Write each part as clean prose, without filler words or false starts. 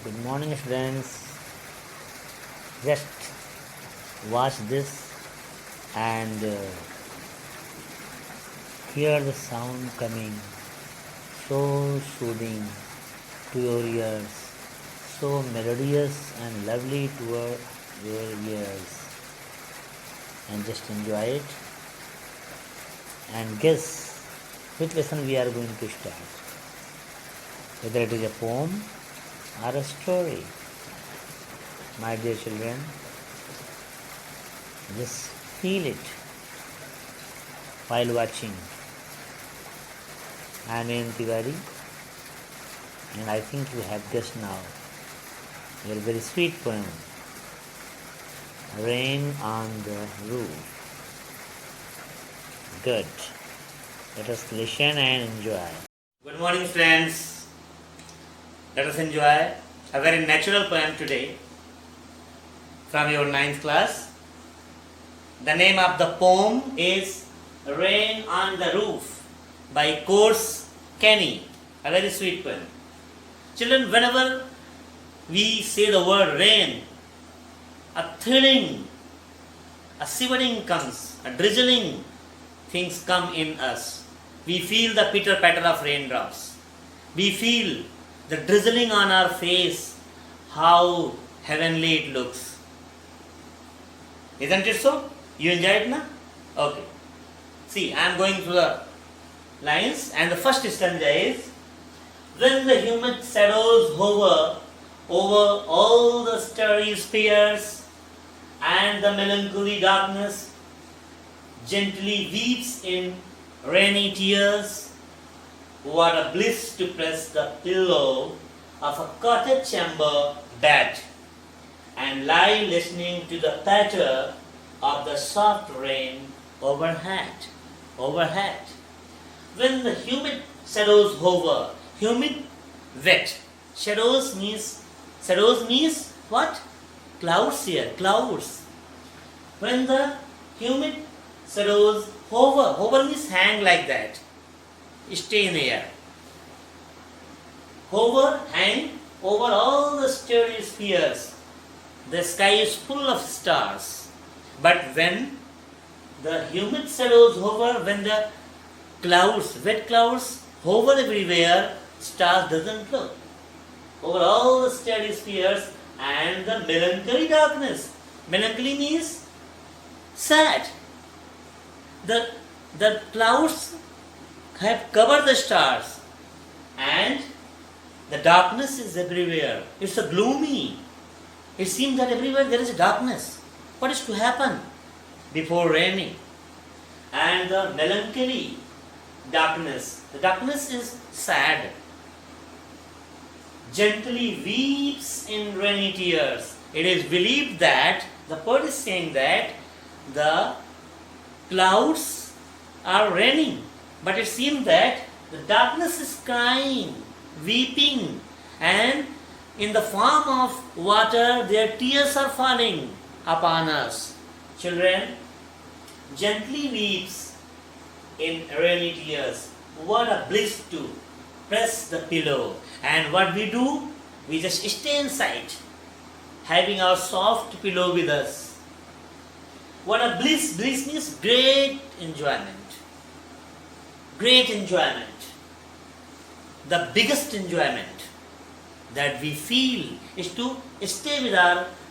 Good morning, students. Just watch this and hear the sound coming, so soothing to your ears, so melodious and lovely to your ears. And just enjoy it and guess which lesson we are going to start. Whether it is a poem or a story. My dear children, just feel it while watching. I am N. Tiwari, and I think you have guessed now your very sweet poem, Rain on the Roof. Good. Let us listen and enjoy. Good morning, friends. Let us enjoy a very natural poem today from your 9th class. The name of the poem is Rain on the Roof by Course Kenny. A very sweet poem. Children, whenever we say the word rain, a thrilling, a shivering comes, a drizzling things come in us. We feel the pitter patter of raindrops. We feel the drizzling on our face, how heavenly it looks. Isn't it so? You enjoy it now? Okay. See, I am going through the lines, and the first stanza is, when the humid shadows hover over all the starry spheres, and the melancholy darkness gently weeps in rainy tears, what a bliss to press the pillow of a cottage chamber bed and lie listening to the patter of the soft rain overhead. When the humid shadows hover, humid, wet. Shadows means what? Clouds here, clouds. When the humid shadows hover means hang like that. Stay in the air. Hover, hang over all the starry spheres. The sky is full of stars. But when the humid shadows hover, when the clouds, wet clouds, hover everywhere, stars doesn't look. Over all the starry spheres and the melancholy darkness. Melancholy means sad. The clouds have covered the stars and the darkness is everywhere. It's a gloomy. It seems that everywhere there is a darkness. What is to happen before raining? And the melancholy darkness. The darkness is sad. Gently weeps in rainy tears. It is believed that, the poet is saying that the clouds are raining. But it seems that the darkness is crying, weeping, and in the form of water, their tears are falling upon us. Children, gently weeps in rainy tears. What a bliss to press the pillow. And what we do? We just stay inside, having our soft pillow with us. What a bliss! Bliss means great enjoyment. Great enjoyment. The biggest enjoyment that we feel is to stay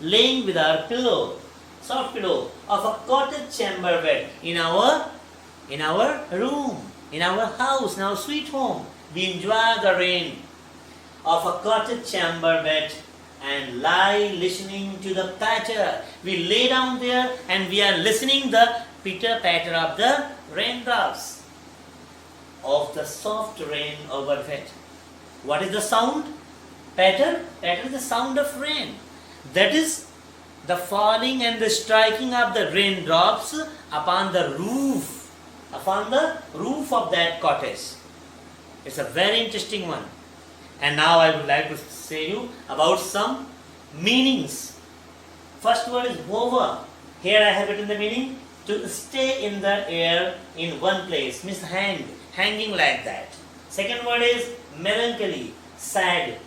laying with our pillow, soft pillow of a cottage chamber bed in our room, in our house, in our sweet home. We enjoy the rain of a cottage chamber bed and lie listening to the patter. We lay down there and we are listening the pitter patter of the raindrops of the soft rain overhead. What is the sound? Patter? Patter is the sound of rain. That is the falling and the striking of the raindrops upon the roof of that cottage. It's a very interesting one. And now I would like to say you about some meanings. First word is hover. Here I have it in the meaning, to stay in the air in one place, means hanging like that. Second word is melancholy, sad.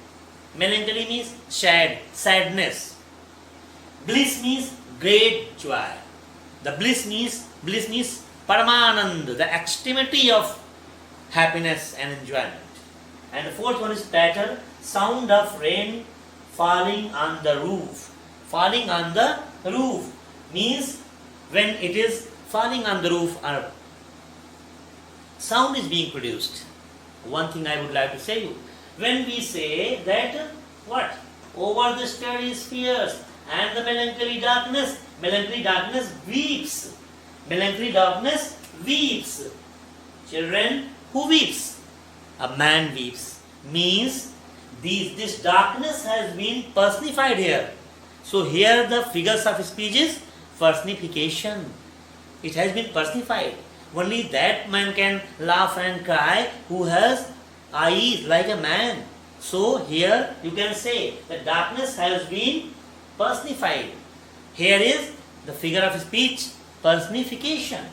Melancholy means sadness. Bliss means great joy. The bliss means Paramanand, the extremity of happiness and enjoyment. And the fourth one is patter, sound of rain falling on the roof. Falling on the roof means when it is falling on the roof, sound is being produced. One thing I would like to say you, when we say that what? Over the starry spheres and the melancholy darkness weeps. Melancholy darkness weeps. Children, who weeps? A man weeps. Means this darkness has been personified here. So here the figures of speech is personification. It has been personified. Only that man can laugh and cry who has eyes like a man. So here you can say that darkness has been personified. Here is the figure of speech, personification.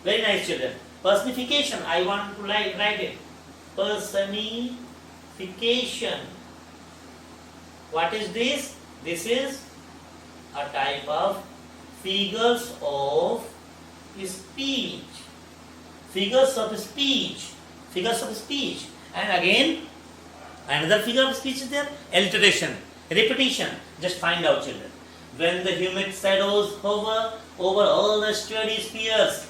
Very nice, children. Personification, I want to write it. Personification. What is this? This is a type of figures of speech. Figures of speech. Figures of speech. And again, another figure of speech is there. Alliteration. Repetition. Just find out, children. When the humid shadows hover over all the starry spheres.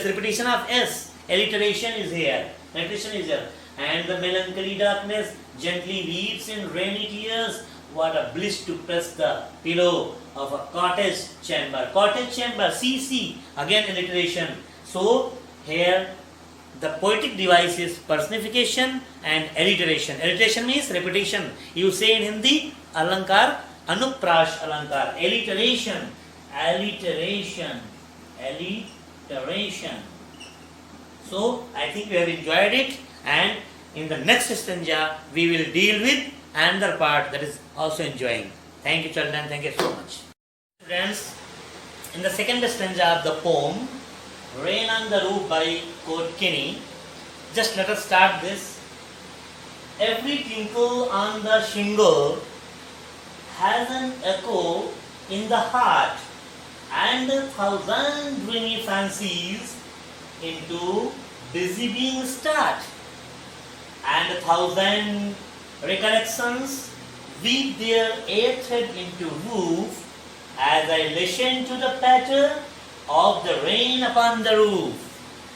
Repetition of S. Alliteration is here. Alliteration is here. And the melancholy darkness gently weeps in rainy tears. What a bliss to press the pillow of a cottage chamber. Cottage chamber, CC. Again alliteration. So here the poetic device is personification and alliteration. Alliteration means repetition. You say in Hindi, alankar, anuprash alankar. Alliteration. So I think we have enjoyed it, and in the next stanza we will deal with another part that is also enjoying. Thank you, children. Thank you so much. Friends, in the second stanza of the poem, Rain on the Roof by Court Kinney, just let us start this. Every tinkle on the shingle has an echo in the heart, and 1,000 dreamy fancies into busy being start, and 1,000 recollections weave their air thread into roof as I listen to the patter of the rain upon the roof.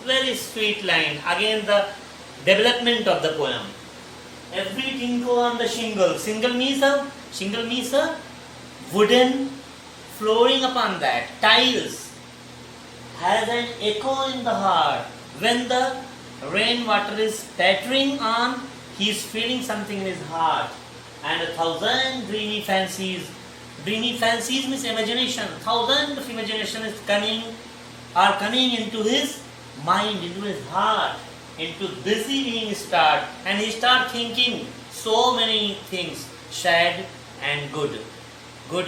Very sweet line. Again the development of the poem. Every tinkle on the shingle. Shingle means a wooden flooring upon that. Tiles. Has an echo in the heart. When the rainwater is pattering on, he is feeling something in his heart. And 1,000 dreamy fancies. Dreamy fancies means imagination. 1,000 of imagination is coming into his mind, into his heart, into busy being start. And he start thinking so many things, sad and good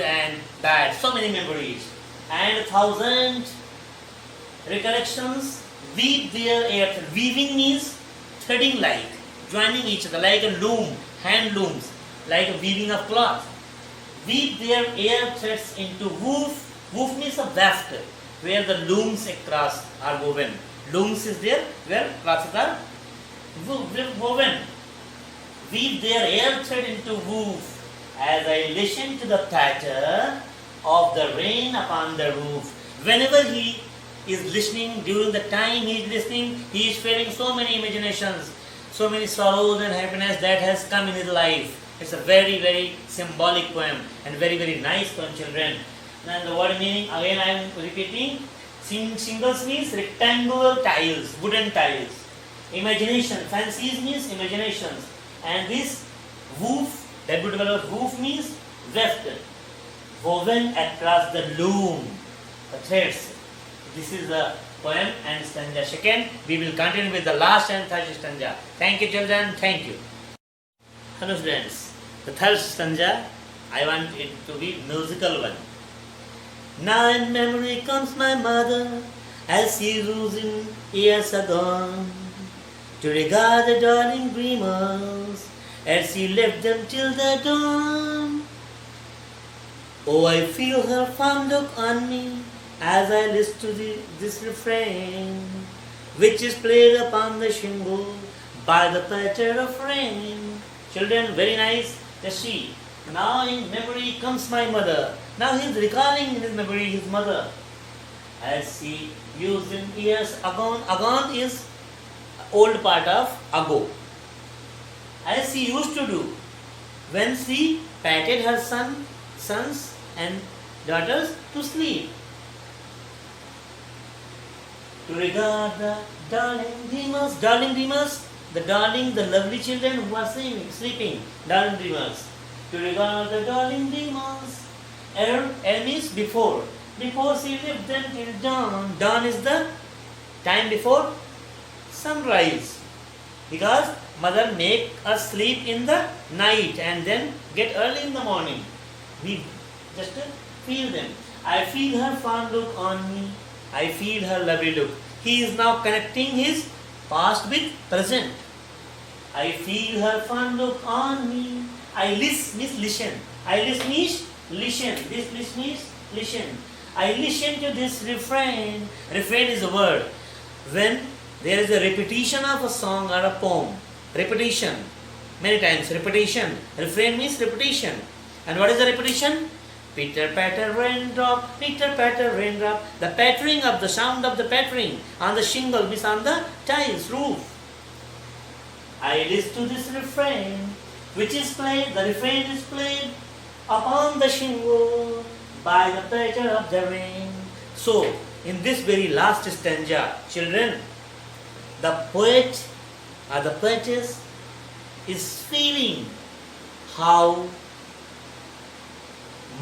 and bad, so many memories. And 1,000 recollections weave their air. Weaving means threading, like joining each other, like a loom, hand looms, like a weaving of cloth. Weave their air threads into woof. Woof means a weft, where the looms across are woven. Looms is there where cloths are woven. Weave their air thread into woof as I listen to the patter of the rain upon the roof. Whenever he is listening, during the time he is listening, he is feeling so many imaginations, so many sorrows and happiness that has come in his life. It's a very, very symbolic poem and very, very nice poem, children. And the word meaning, again I am repeating, shingles means rectangular tiles, wooden tiles. Imagination, fancies means imaginations. And this woof, woof means weft, woven across the loom, the threads. This is the poem and stanza second. We will continue with the last and third stanza. Thank you, children. Thank you. Hello, friends. The third stanza, I want it to be musical one. Now in memory comes my mother, as she rose in years agone. to regard the darling dreamers as she left them till the dawn. Oh, I feel her fond look on me as I listen to this refrain, which is played upon the shingle by the patter of rain. Children, very nice. Just see. Now in memory comes my mother. Now he is recalling in his memory his mother. As he used in years agone. Agone is old part of ago. As she used to do when she patted her sons and daughters to sleep. To regard the darling dreamers, the lovely children who are sleeping, darling dreamers. To regard the darling dreamers, means before she lived them till dawn. Dawn is the time before sunrise, because mother make us sleep in the night and then get early in the morning. We just feel them. I feel her fond look on me. I feel her lovely look. He is now connecting his past with present. I feel her fond look on me. I listen. I listen. This means listen. I listen to this refrain. Refrain is a word. When there is a repetition of a song or a poem. Repetition. Many times. Repetition. Refrain means repetition. And what is the repetition? Pitter patter raindrop, pitter patter raindrop. The pattering of the sound of the pattering on the shingle means on the tiles, roof. I listen to this refrain, which is played, the refrain is played upon the shingle by the patter of the rain. So, in this very last stanza, children, the poet or the poetess is feeling how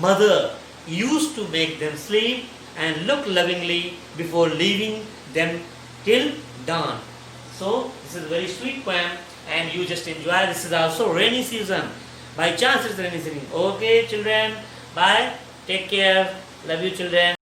mother used to make them sleep and look lovingly before leaving them till dawn. So, this is a very sweet poem and you just enjoy. This is also rainy season. By chance it's rainy season. Okay, children. Bye. Take care. Love you, children.